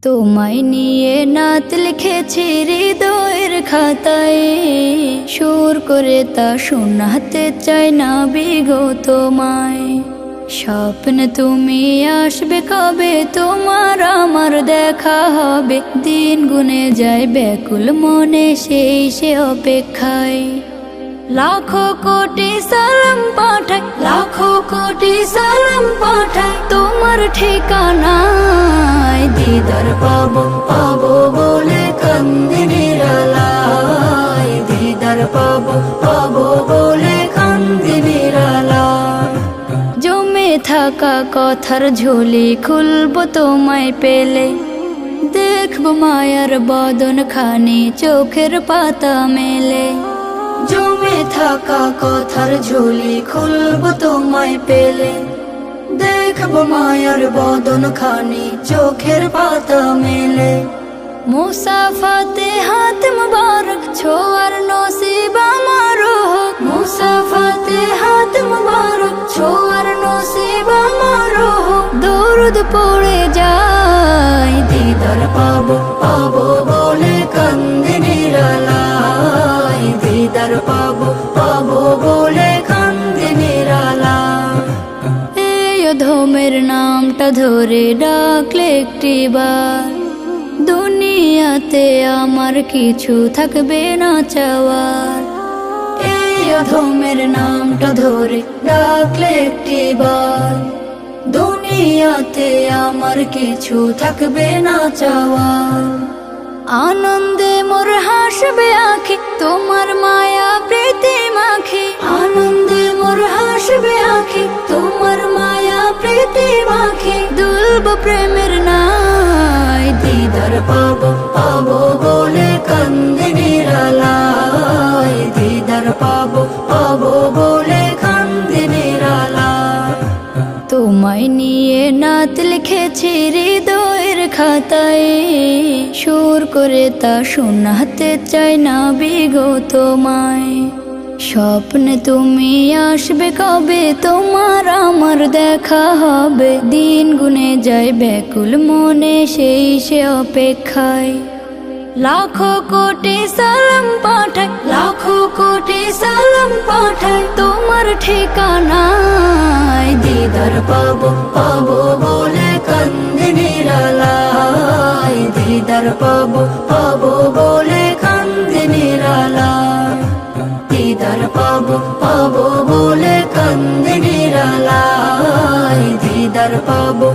তোমায় নিয়ে নাত লিখেছি হৃদয়ের খাতায়, সুর করে তা শোনাতে চাই না বিগো তোমায়। স্বপ্ন তুমি আসবে কবে, তোমার আমার দেখা হবে, দিন গুনে যায় ব্যাকুল মনে সেই সে অপেক্ষায়। লাখো কোটি সালাম পাঠাই, লাখো কোটি সালাম পাঠাই তোমার ঠিকানায়। দিদার পাবো পাবো বলে কান্দি নিরালায়, দিদার পাবো পাবো বলে কান্দি নিরালায়। জমে থাকা কথার ঝুলি খুলবো তোমায় পেলে, দেখবো মায়ার বদন খানি চোখের পাতা মেলে। জমে থাকা কথার ঝুলি খুলবো তোমায় পেলে, দেখবো মায়ার বদন খানি চোখের পাতা মেলে। মুসাফাতে হাত মুবারক ছোয়ার নসিব আমার হোক, মুসাফাতে হাত মুবারক ছোয়ার নসিব আমার হোক। দরুদ পড়ে যায় দিদার পাবো পাবো বলে কান্দি নিরালায়, দিদার পাবো পাবো বলে কান্দি নিরালায়। এই অধমের নামটা ধরে ডাকলে একটিবার, দুনিয়াতে আমার কিছু থাকবে না চাওয়ার। এই অধমের নামটা ধরে ডাকলে একটিবার, দুনিয়াতে আমার কিছু থাকবে না চাওয়ার। আনন্দে মোর হাসবে আঁখি তোমার মায়া প্রীতি মাখি, আনন্দে মোর হাসবে আঁখি তোমার মায়া প্রীতি মাখি। দুলব প্রেমের নাই দিদার পাবো পাবো বলে কান্দি নিরালায়, দিদার পাবো পাবো বলে কান্দি নিরালায়। তোমায় নিয়ে নাত লিখেছি হৃদয়ের খাতায়, সুর করে তা শোনাতে চাই না বিগো তোমায়। স্বপ্ন তুমি আসবে কবে, তোমার আমার দেখা হবে, দিন গুনে যায় ব্যাকুল মনে সেই সে অপেক্ষায়। লাখো কোটি সালাম পাঠাই, লাখো কোটি সালাম পাঠাই তোমার ঠিকানায়। দিদার পাবো পাবো বলে কান্দি নিরালায়, দিদার পাবো পাবো বলে কান্দি নিরালায়, দিদার পাবো পাবো বলে কান্দি নিরালায়, দিদার পাবো